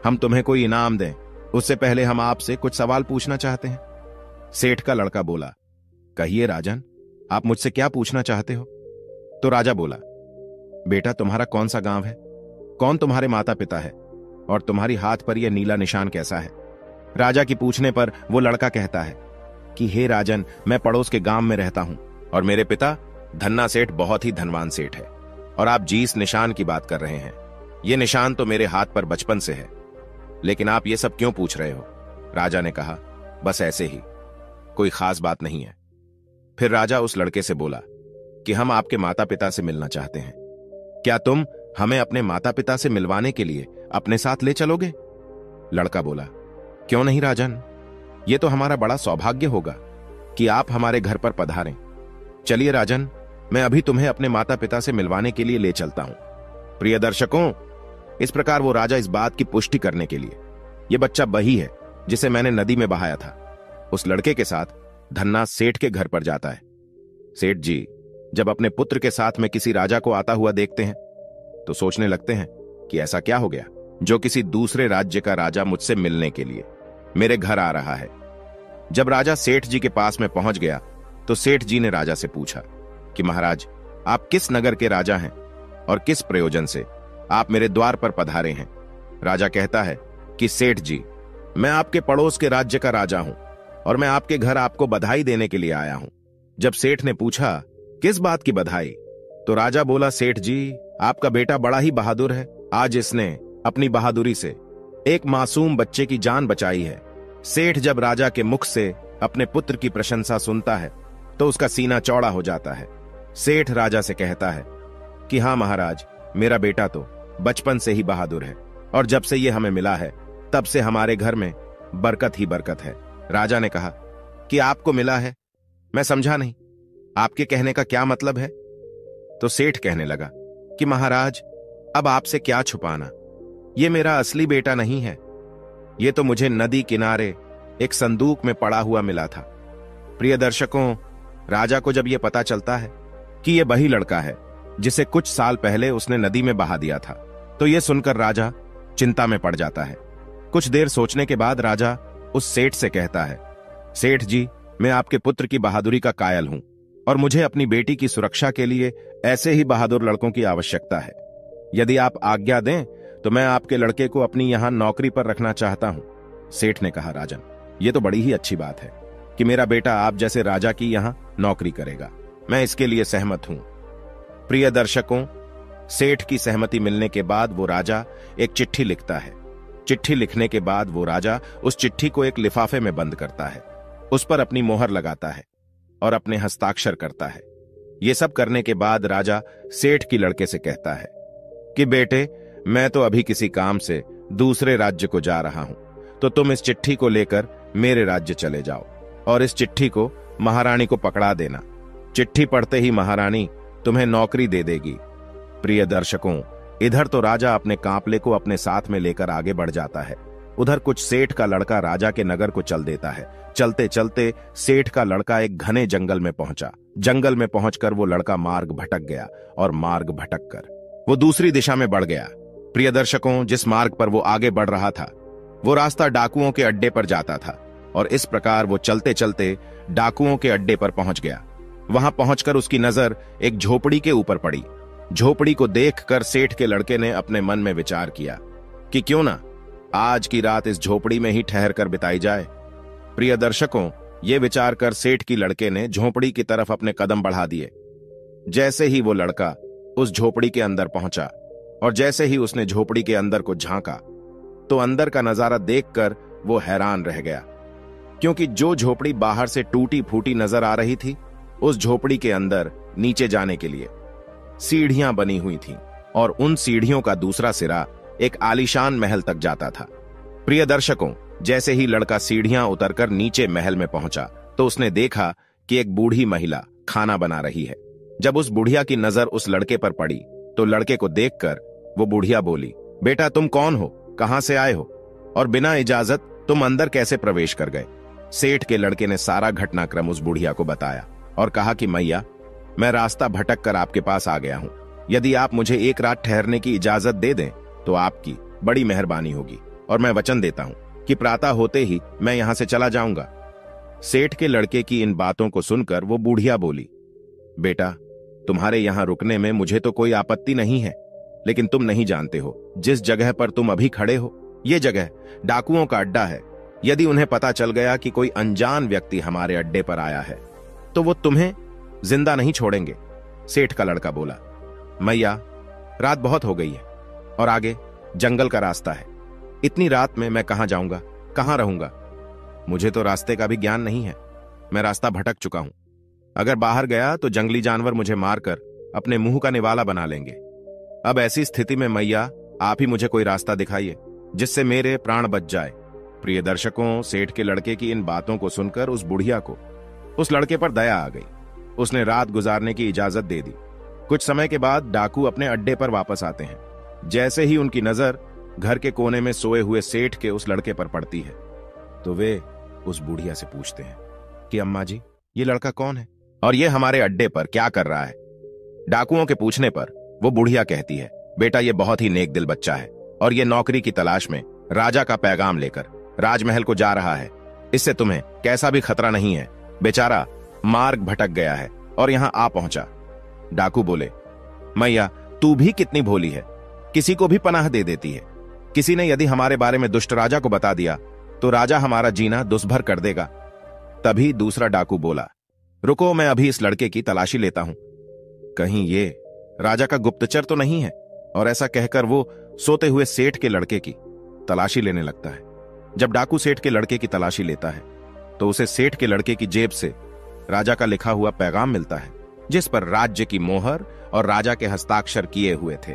हम तुम्हें कोई इनाम दें उससे पहले हम आपसे कुछ सवाल पूछना चाहते हैं। सेठ का लड़का बोला, कहिए राजन, आप मुझसे क्या पूछना चाहते हो। तो राजा बोला, बेटा, तुम्हारा कौन सा गांव है, कौन तुम्हारे माता पिता है और तुम्हारी हाथ पर यह नीला निशान कैसा है। राजा की पूछने पर वो लड़का कहता है कि हे राजन, मैं पड़ोस के गांव में रहता हूं और मेरे पिता धन्ना सेठ बहुत ही धनवान सेठ है और आप जिस निशान की बात कर रहे हैं यह निशान तो मेरे हाथ पर बचपन से है, लेकिन आप ये सब क्यों पूछ रहे हो। राजा ने कहा, बस ऐसे ही, कोई खास बात नहीं है। फिर राजा उस लड़के से बोला कि हम आपके माता पिता से मिलना चाहते हैं, क्या तुम हमें अपने माता पिता से मिलवाने के लिए अपने साथ ले चलोगे। लड़का बोला, क्यों नहीं राजन, ये तो हमारा बड़ा सौभाग्य होगा कि आप हमारे घर पर पधारें। चलिए राजन, मैं अभी तुम्हें अपने माता पिता से मिलवाने के लिए ले चलता हूं। प्रिय दर्शकों, इस प्रकार वो राजा इस बात की पुष्टि करने के लिए यह बच्चा वही है जिसे मैंने नदी में बहाया था उस लड़के के साथ धन्ना सेठ के घर पर जाता है। सेठ जी जब अपने पुत्र के साथ में किसी राजा को आता हुआ देखते हैं तो सोचने लगते हैं कि ऐसा क्या हो गया जो किसी दूसरे राज्य का राजा मुझसे मिलने के लिए मेरे घर आ रहा है। जब राजा सेठ जी के पास में पहुंच गया तो सेठ जी ने राजा से पूछा कि महाराज, आप किस नगर के राजा हैं और किस प्रयोजन से आप मेरे द्वार पर पधारे हैं। राजा कहता है कि सेठ जी, मैं आपके पड़ोस के राज्य का राजा हूं और मैं आपके घर आपको बधाई देने के लिए आया हूं। जब सेठ ने पूछा किस बात की बधाई, तो राजा बोला, सेठ जी, आपका बेटा बड़ा ही बहादुर है, आज इसने अपनी बहादुरी से एक मासूम बच्चे की जान बचाई है। सेठ जब राजा के मुख से अपने पुत्र की प्रशंसा सुनता है तो उसका सीना चौड़ा हो जाता है। सेठ राजा से कहता है कि हाँ महाराज, मेरा बेटा तो बचपन से ही बहादुर है और जब से ये हमें मिला है तब से हमारे घर में बरकत ही बरकत है। राजा ने कहा कि आपको मिला है, मैं समझा नहीं, आपके कहने का क्या मतलब है। तो सेठ कहने लगा कि महाराज, अब आपसे क्या छुपाना, ये मेरा असली बेटा नहीं है, ये तो मुझे नदी किनारे एक संदूक में पड़ा हुआ मिला था। प्रिय दर्शकों, राजा को जब यह पता चलता है कि यह वही लड़का है जिसे कुछ साल पहले उसने नदी में बहा दिया था, तो यह सुनकर राजा चिंता में पड़ जाता है। कुछ देर सोचने के बाद राजा उस सेठ से कहता है, सेठ जी, मैं आपके पुत्र की बहादुरी का कायल हूं और मुझे अपनी बेटी की सुरक्षा के लिए ऐसे ही बहादुर लड़कों की आवश्यकता है। यदि आप आज्ञा दें तो मैं आपके लड़के को अपनी यहां नौकरी पर रखना चाहता हूं। सेठ ने कहा, राजन, ये तो बड़ी ही अच्छी बात है कि मेरा बेटा आप जैसे राजा की यहां नौकरी करेगा। मैं इसके लिए सहमत हूं। प्रिय दर्शकों, सेठ की सहमति मिलने के बाद वो राजा एक चिट्ठी लिखता है। चिट्ठी लिखने के बाद वो राजा उस चिट्ठी को एक लिफाफे में बंद करता है, उस पर अपनी मोहर लगाता है और अपने हस्ताक्षर करता है। ये सब करने के बाद राजा सेठ की लड़के से कहता है कि बेटे, मैं तो अभी किसी काम से दूसरे राज्य को जा रहा हूं, तो तुम इस चिट्ठी को लेकर मेरे राज्य चले जाओ और इस चिट्ठी को महारानी को पकड़ा देना। चिट्ठी पढ़ते ही महारानी तुम्हें नौकरी दे देगी। प्रिय दर्शकों, इधर तो राजा अपने कांपले को अपने साथ में लेकर आगे बढ़ जाता है, उधर कुछ सेठ का लड़का राजा के नगर को चल देता है। चलते चलते सेठ का लड़का एक घने जंगल में पहुंचा। जंगल में पहुंचकर वो लड़का मार्ग भटक गया और मार्ग भटककर वो दूसरी दिशा में बढ़ गया। प्रिय दर्शकों, जिस मार्ग पर वो आगे बढ़ रहा था वो रास्ता डाकुओं के अड्डे पर जाता था और इस प्रकार वो चलते चलते डाकुओं के अड्डे पर पहुंच गया। वहां पहुंचकर उसकी नजर एक झोपड़ी के ऊपर पड़ी। झोपड़ी को देखकर सेठ के लड़के ने अपने मन में विचार किया कि क्यों ना आज की रात इस झोपड़ी में ही ठहर कर बिताई जाए। प्रिय दर्शकों, ये विचार कर सेठ की लड़के ने झोपड़ी की तरफ अपने कदम बढ़ा दिए। जैसे ही वो लड़का उस झोपड़ी के अंदर पहुंचा और जैसे ही उसने झोपड़ी के अंदर को झांका तो अंदर का नजारा देखकर वो हैरान रह गया, क्योंकि जो झोपड़ी बाहर से टूटी फूटी नजर आ रही थी, उस झोपड़ी के अंदर नीचे जाने के लिए सीढ़ियां बनी हुई थीं और उन सीढ़ियों का दूसरा सिरा एक आलीशान महल तक जाता था। प्रिय दर्शकों, जैसे ही लड़का सीढ़ियां उतरकर नीचे महल में पहुंचा तो उसने देखा कि एक बूढ़ी महिला खाना बना रही है। जब उस बुढ़िया की नजर उस लड़के पर पड़ी तो लड़के को देखकर वो बुढ़िया बोली, बेटा तुम कौन हो, कहां से आए हो और बिना इजाजत तुम अंदर कैसे प्रवेश कर गए? सेठ के लड़के ने सारा घटनाक्रम उस बुढ़िया को बताया और कहा कि मैया, मैं रास्ता भटक कर आपके पास आ गया हूं। यदि आप मुझे एक रात ठहरने की इजाजत दे दें तो आपकी बड़ी मेहरबानी होगी और मैं वचन देता हूं कि प्रातः होते ही मैं यहां से चला जाऊंगा। सेठ के लड़के की इन बातों को सुनकर वो बूढ़िया बोली, बेटा तुम्हारे यहां रुकने में मुझे तो कोई आपत्ति नहीं है, लेकिन तुम नहीं जानते हो जिस जगह पर तुम अभी खड़े हो ये जगह डाकुओं का अड्डा है। यदि उन्हें पता चल गया कि कोई अनजान व्यक्ति हमारे अड्डे पर आया है तो वो तुम्हें जिंदा नहीं छोड़ेंगे। सेठ का लड़का बोला, मैया रात बहुत हो गई है और आगे जंगल का रास्ता है। इतनी रात में मैं कहां जाऊंगा, कहां रहूंगा? मुझे तो रास्ते का भी ज्ञान नहीं है। मैं रास्ता भटक चुका हूं। अगर बाहर गया तो जंगली जानवर मुझे मारकर अपने मुंह का निवाला बना लेंगे। अब ऐसी स्थिति में मैया आप ही मुझे कोई रास्ता दिखाइए जिससे मेरे प्राण बच जाए। प्रिय दर्शकों, सेठ के लड़के की इन बातों को सुनकर उस बुढ़िया को उस लड़के पर दया आ गई। उसने रात गुजारने की इजाजत दे दी। कुछ समय के बाद डाकू अपने अड्डे पर वापस आते हैं। जैसे ही उनकी नजर घर के कोने में सोए हुए सेठ के उस लड़के पर पड़ती है तो वे उस बुढ़िया से पूछते हैं कि अम्मा जी, ये लड़का कौन है और ये हमारे अड्डे पर क्या कर रहा है? डाकुओं के पूछने पर वो बुढ़िया कहती है, बेटा ये बहुत ही नेक दिल बच्चा है और ये नौकरी की तलाश में राजा का पैगाम लेकर राजमहल को जा रहा है। इससे तुम्हें कैसा भी खतरा नहीं है। बेचारा मार्ग भटक गया है और यहां आ पहुंचा। डाकू बोले, मैया तू भी कितनी भोली है, किसी को भी पनाह दे देती है। किसी ने यदि हमारे बारे में दुष्ट राजा को बता दिया तो राजा हमारा जीना दुष्भर कर देगा। तभी दूसरा डाकू बोला, रुको मैं अभी इस लड़के की तलाशी लेता हूं, कहीं ये राजा का गुप्तचर तो नहीं है। और ऐसा कहकर वो सोते हुए सेठ के लड़के की तलाशी लेने लगता है। जब डाकू सेठ के लड़के की तलाशी लेता है तो उसे सेठ के लड़के की जेब से राजा का लिखा हुआ पैगाम मिलता है, जिस पर राज्य की मोहर और राजा के हस्ताक्षर किए हुए थे।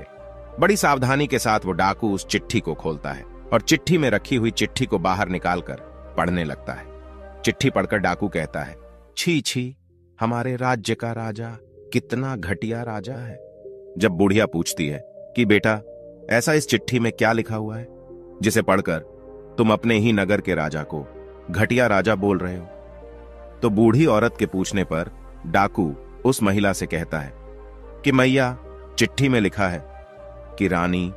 बड़ी सावधानी के साथ वो डाकू उस चिट्ठी को खोलता है और चिट्ठी में रखी हुई चिट्ठी को बाहर निकालकर पढ़ने लगता है। चिट्ठी पढ़कर डाकू कहता है, छी छी, हमारे राज्य का राजा कितना घटिया राजा है। जब बुढ़िया पूछती है कि बेटा ऐसा इस चिट्ठी में क्या लिखा हुआ है जिसे पढ़कर तुम अपने ही नगर के राजा को घटिया राजा बोल रहे हो, तो बूढ़ी औरत के पूछने पर डाकू उस महिला से कहता है कि मैया चिट्ठी में लिखा है कि रानी,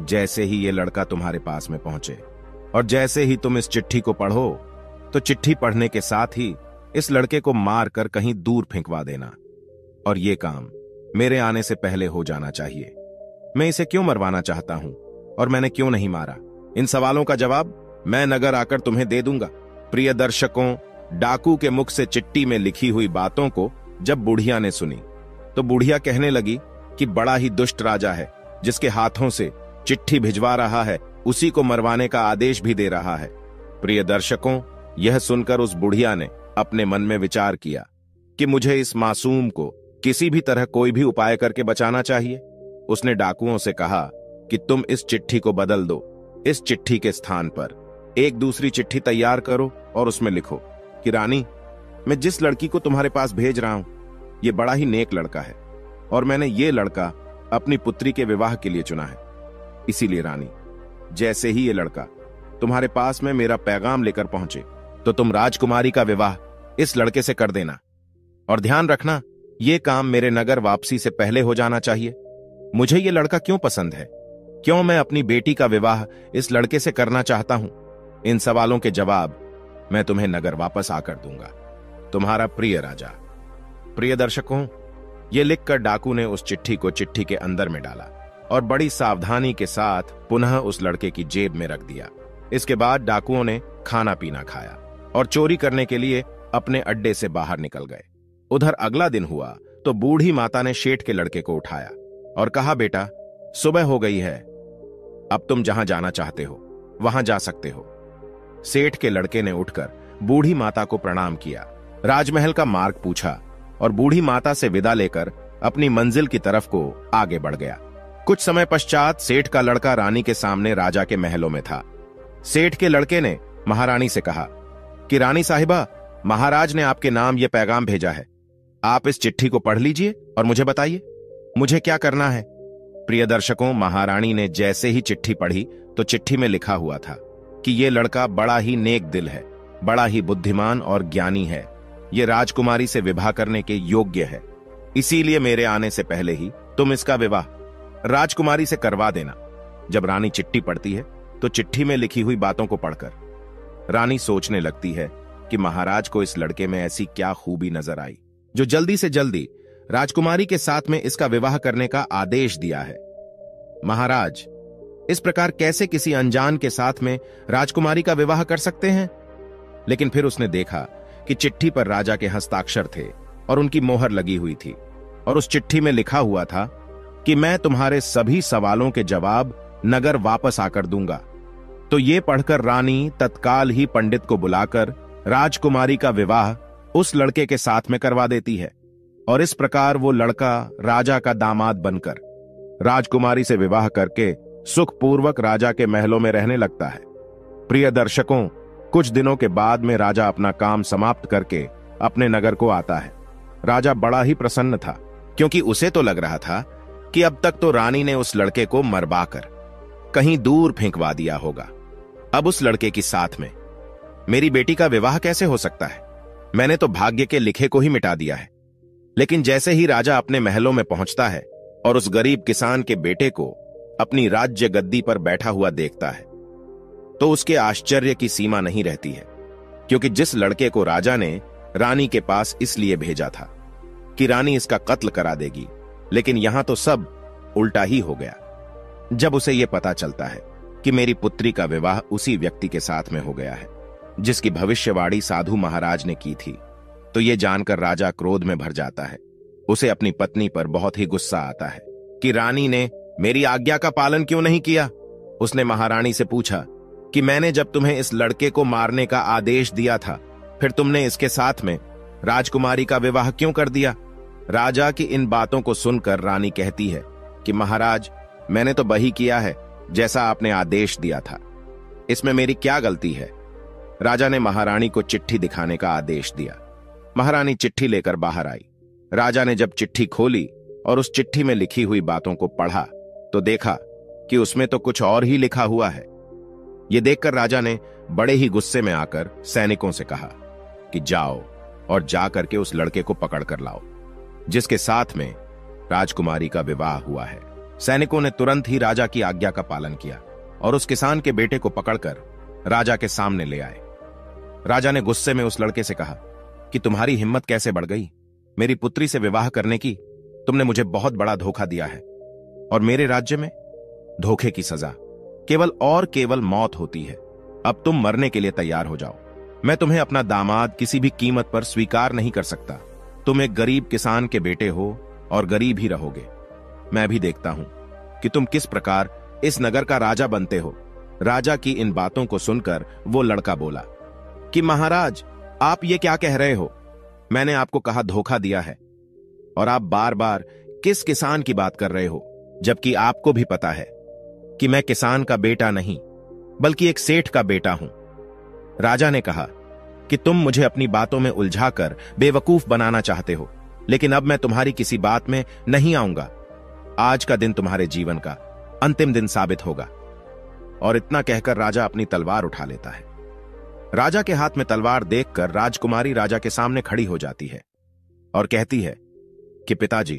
जैसे ही ये लड़का तुम्हारे पास में पहुंचे और जैसे ही तुम इस चिट्ठी को पढ़ो तो चिट्ठी पढ़ने के साथ ही इस लड़के को मार कर कहीं दूर फेंकवा देना, और ये काम मेरे आने से पहले हो जाना चाहिए। मैं इसे क्यों मरवाना चाहता हूं और मैंने क्यों नहीं मारा, इन सवालों का जवाब मैं नगर आकर तुम्हें दे दूंगा। प्रिय दर्शकों, डाकू के मुख से चिट्ठी में लिखी हुई बातों को जब बुढ़िया ने सुनी तो बुढ़िया कहने लगी कि बड़ा ही दुष्ट राजा है, जिसके हाथों से चिट्ठी भिजवा रहा है उसी को मरवाने का आदेश भी दे रहा है। प्रिय दर्शकों, यह सुनकर उस बुढ़िया ने अपने मन में विचार किया कि मुझे इस मासूम को किसी भी तरह कोई भी उपाय करके बचाना चाहिए। उसने डाकुओं से कहा कि तुम इस चिट्ठी को बदल दो, इस चिट्ठी के स्थान पर एक दूसरी चिट्ठी तैयार करो और उसमें लिखो कि रानी, मैं जिस लड़की को तुम्हारे पास भेज रहा हूं ये बड़ा ही नेक लड़का है और मैंने ये लड़का अपनी पुत्री के विवाह के लिए चुना है। इसीलिए रानी, जैसे ही ये लड़का तुम्हारे पास में मेरा पैगाम लेकर पहुंचे तो तुम राजकुमारी का विवाह इस लड़के से कर देना, और ध्यान रखना ये काम मेरे नगर वापसी से पहले हो जाना चाहिए। मुझे ये लड़का क्यों पसंद है, क्यों मैं अपनी बेटी का विवाह इस लड़के से करना चाहता हूं, इन सवालों के जवाब मैं तुम्हें नगर वापस आकर दूंगा। तुम्हारा प्रिय राजा। प्रिय दर्शकों, ये लिखकर डाकू ने उस चिट्ठी को चिट्ठी के अंदर में डाला और बड़ी सावधानी के साथ पुनः उस लड़के की जेब में रख दिया। इसके बाद डाकुओं ने खाना पीना खाया और चोरी करने के लिए अपने अड्डे से बाहर निकल गए। उधर अगला दिन हुआ तो बूढ़ी माता ने शेठ के लड़के को उठाया और कहा, बेटा, सुबह हो गई है, अब तुम जहां जाना चाहते हो वहां जा सकते हो। सेठ के लड़के ने उठकर बूढ़ी माता को प्रणाम किया, राजमहल का मार्ग पूछा और बूढ़ी माता से विदा लेकर अपनी मंजिल की तरफ को आगे बढ़ गया। कुछ समय पश्चात सेठ का लड़का रानी के सामने राजा के महलों में था। सेठ के लड़के ने महारानी से कहा कि रानी साहिबा, महाराज ने आपके नाम यह पैगाम भेजा है, आप इस चिट्ठी को पढ़ लीजिए और मुझे बताइए मुझे क्या करना है। प्रिय दर्शकों, महारानी ने जैसे ही चिट्ठी पढ़ी तो चिट्ठी में लिखा हुआ था कि यह लड़का बड़ा ही नेक दिल है, बड़ा ही बुद्धिमान और ज्ञानी है, ये राजकुमारी से विवाह करने के योग्य है, इसीलिए मेरे आने से पहले ही तुम इसका विवाह राजकुमारी से करवा देना। जब रानी चिट्ठी पढ़ती है तो चिट्ठी में लिखी हुई बातों को पढ़कर रानी सोचने लगती है कि महाराज को इस लड़के में ऐसी क्या खूबी नजर आई जो जल्दी से जल्दी राजकुमारी के साथ में इसका विवाह करने का आदेश दिया है। महाराज इस प्रकार कैसे किसी अनजान के साथ में राजकुमारी का विवाह कर सकते हैं? लेकिन फिर उसने देखा कि चिट्ठी पर राजा के हस्ताक्षर थे और उनकी मोहर लगी हुई थी और उस चिट्ठी में लिखा हुआ था कि मैं तुम्हारे सभी सवालों के जवाब नगर वापस आकर दूंगा। तो ये पढ़कर रानी तत्काल ही पंडित को बुलाकर राजकुमारी का विवाह उस लड़के के साथ में करवा देती है और इस प्रकार वो लड़का राजा का दामाद बनकर राजकुमारी से विवाह करके सुखपूर्वक राजा के महलों में रहने लगता है। प्रिय दर्शकों, कुछ दिनों के बाद में राजा अपना काम समाप्त करके अपने नगर को आता है। राजा बड़ा ही प्रसन्न था क्योंकि उसे तो लग रहा था कि अब तक तो रानी ने उस लड़के को मरवाकर कहीं दूर फेंकवा दिया होगा। अब उस लड़के की साथ में मेरी बेटी का विवाह कैसे हो सकता है? मैंने तो भाग्य के लिखे को ही मिटा दिया है। लेकिन जैसे ही राजा अपने महलों में पहुंचता है और उस गरीब किसान के बेटे को अपनी राज्य गद्दी पर बैठा हुआ देखता है तो उसके आश्चर्य की सीमा नहीं रहती है, क्योंकि जिस लड़के को राजा ने रानी के पास इसलिए भेजा था कि रानी इसका कत्ल करा देगी, लेकिन यहां तो सब उल्टा ही हो गया। जब उसे यह पता चलता है कि मेरी पुत्री का विवाह उसी व्यक्ति के साथ में हो गया है जिसकी भविष्यवाणी साधु महाराज ने की थी, तो यह जानकर राजा क्रोध में भर जाता है। उसे अपनी पत्नी पर बहुत ही गुस्सा आता है कि रानी ने मेरी आज्ञा का पालन क्यों नहीं किया। उसने महारानी से पूछा कि मैंने जब तुम्हें इस लड़के को मारने का आदेश दिया था, फिर तुमने इसके साथ में राजकुमारी का विवाह क्यों कर दिया? राजा की इन बातों को सुनकर रानी कहती है कि महाराज, मैंने तो वही किया है जैसा आपने आदेश दिया था, इसमें मेरी क्या गलती है? राजा ने महारानी को चिट्ठी दिखाने का आदेश दिया। महारानी चिट्ठी लेकर बाहर आई। राजा ने जब चिट्ठी खोली और उस चिट्ठी में लिखी हुई बातों को पढ़ा तो देखा कि उसमें तो कुछ और ही लिखा हुआ है। यह देखकर राजा ने बड़े ही गुस्से में आकर सैनिकों से कहा कि जाओ और जाकर के उस लड़के को पकड़ कर लाओ जिसके साथ में राजकुमारी का विवाह हुआ है। सैनिकों ने तुरंत ही राजा की आज्ञा का पालन किया और उस किसान के बेटे को पकड़कर राजा के सामने ले आए। राजा ने गुस्से में उस लड़के से कहा कि तुम्हारी हिम्मत कैसे बढ़ गई। मेरी पुत्री से विवाह करने की तुमने मुझे बहुत बड़ा धोखा दिया है, और मेरे राज्य में धोखे की सजा केवल और केवल मौत होती है। अब तुम मरने के लिए तैयार हो जाओ। मैं तुम्हें अपना दामाद किसी भी कीमत पर स्वीकार नहीं कर सकता। तुम एक गरीब किसान के बेटे हो और गरीब ही रहोगे। मैं भी देखता हूं कि तुम किस प्रकार इस नगर का राजा बनते हो। राजा की इन बातों को सुनकर वो लड़का बोला कि महाराज, आप ये क्या कह रहे हो? मैंने आपको कहा धोखा दिया है, और आप बार बार किस किसान की बात कर रहे हो, जबकि आपको भी पता है कि मैं किसान का बेटा नहीं बल्कि एक सेठ का बेटा हूं। राजा ने कहा कि तुम मुझे अपनी बातों में उलझाकर बेवकूफ बनाना चाहते हो, लेकिन अब मैं तुम्हारी किसी बात में नहीं आऊंगा। आज का दिन तुम्हारे जीवन का अंतिम दिन साबित होगा। और इतना कहकर राजा अपनी तलवार उठा लेता है। राजा के हाथ में तलवार देखकर राजकुमारी राजा के सामने खड़ी हो जाती है और कहती है कि पिताजी,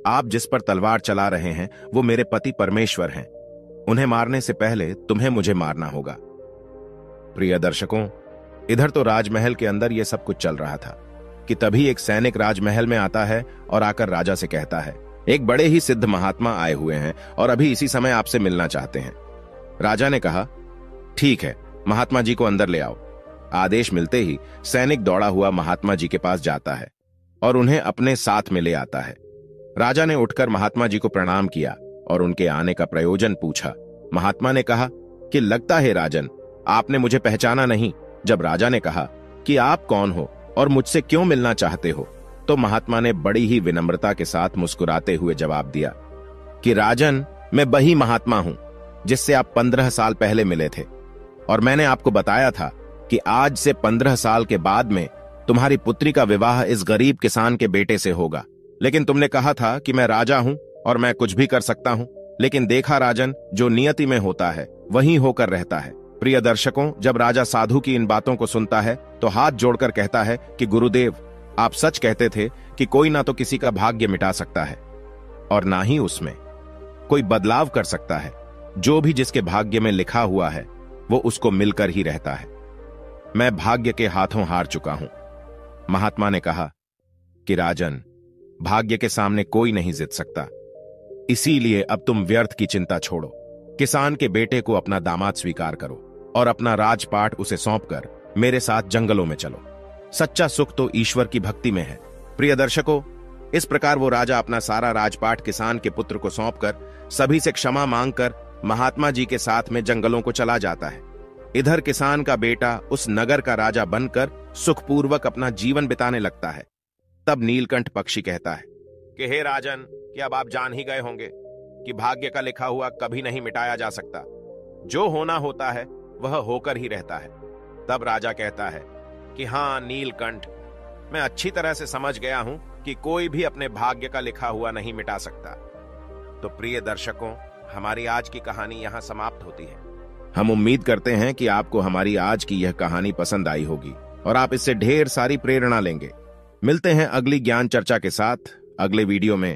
आप जिस पर तलवार चला रहे हैं वो मेरे पति परमेश्वर हैं। उन्हें मारने से पहले तुम्हें मुझे मारना होगा। प्रिय दर्शकों, इधर तो राजमहल के अंदर यह सब कुछ चल रहा था कि तभी एक सैनिक राजमहल में आता है और आकर राजा से कहता है, एक बड़े ही सिद्ध महात्मा आए हुए हैं और अभी इसी समय आपसे मिलना चाहते हैं। राजा ने कहा, ठीक है, महात्मा जी को अंदर ले आओ। आदेश मिलते ही सैनिक दौड़ा हुआ महात्मा जी के पास जाता है और उन्हें अपने साथ में ले आता है। राजा ने उठकर महात्मा जी को प्रणाम किया और उनके आने का प्रयोजन पूछा। महात्मा ने कहा कि लगता है राजन, आपने मुझे पहचाना नहीं। जब राजा ने कहा कि आप कौन हो और मुझसे क्यों मिलना चाहते हो, तो महात्मा ने बड़ी ही विनम्रता के साथ मुस्कुराते हुए जवाब दिया कि राजन, मैं वही महात्मा हूं जिससे आप 15 साल पहले मिले थे, और मैंने आपको बताया था कि आज से 15 साल के बाद में तुम्हारी पुत्री का विवाह इस गरीब किसान के बेटे से होगा। लेकिन तुमने कहा था कि मैं राजा हूं और मैं कुछ भी कर सकता हूं, लेकिन देखा राजन, जो नियति में होता है वही होकर रहता है। प्रिय दर्शकों, जब राजा साधु की इन बातों को सुनता है तो हाथ जोड़कर कहता है कि गुरुदेव, आप सच कहते थे कि कोई ना तो किसी का भाग्य मिटा सकता है और ना ही उसमें कोई बदलाव कर सकता है। जो भी जिसके भाग्य में लिखा हुआ है वो उसको मिलकर ही रहता है। मैं भाग्य के हाथों हार चुका हूं। महात्मा ने कहा कि राजन, भाग्य के सामने कोई नहीं जीत सकता, इसीलिए अब तुम व्यर्थ की चिंता छोड़ो। किसान के बेटे को अपना दामाद स्वीकार करो और अपना राजपाट उसे सौंपकर मेरे साथ जंगलों में चलो। सच्चा सुख तो ईश्वर की भक्ति में है। प्रिय दर्शकों, इस प्रकार वो राजा अपना सारा राजपाट किसान के पुत्र को सौंपकर सभी से क्षमा मांगकर महात्मा जी के साथ में जंगलों को चला जाता है। इधर किसान का बेटा उस नगर का राजा बनकर सुखपूर्वक अपना जीवन बिताने लगता है। तब नीलकंठ पक्षी कहता है कि हे राजन, कि अब आप जान ही गए होंगे कि भाग्य का लिखा हुआ कभी नहीं मिटाया जा सकता। जो होना होता है वह होकर ही रहता है। तब राजा कहता है कि हाँ नीलकंठ, मैं अच्छी तरह से समझ गया हूं कि कोई भी अपने भाग्य का लिखा हुआ नहीं मिटा सकता। तो प्रिय दर्शकों, हमारी आज की कहानी यहां समाप्त होती है। हम उम्मीद करते हैं कि आपको हमारी आज की यह कहानी पसंद आई होगी और आप इससे ढेर सारी प्रेरणा लेंगे। मिलते हैं अगली ज्ञान चर्चा के साथ अगले वीडियो में।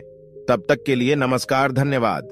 तब तक के लिए नमस्कार, धन्यवाद।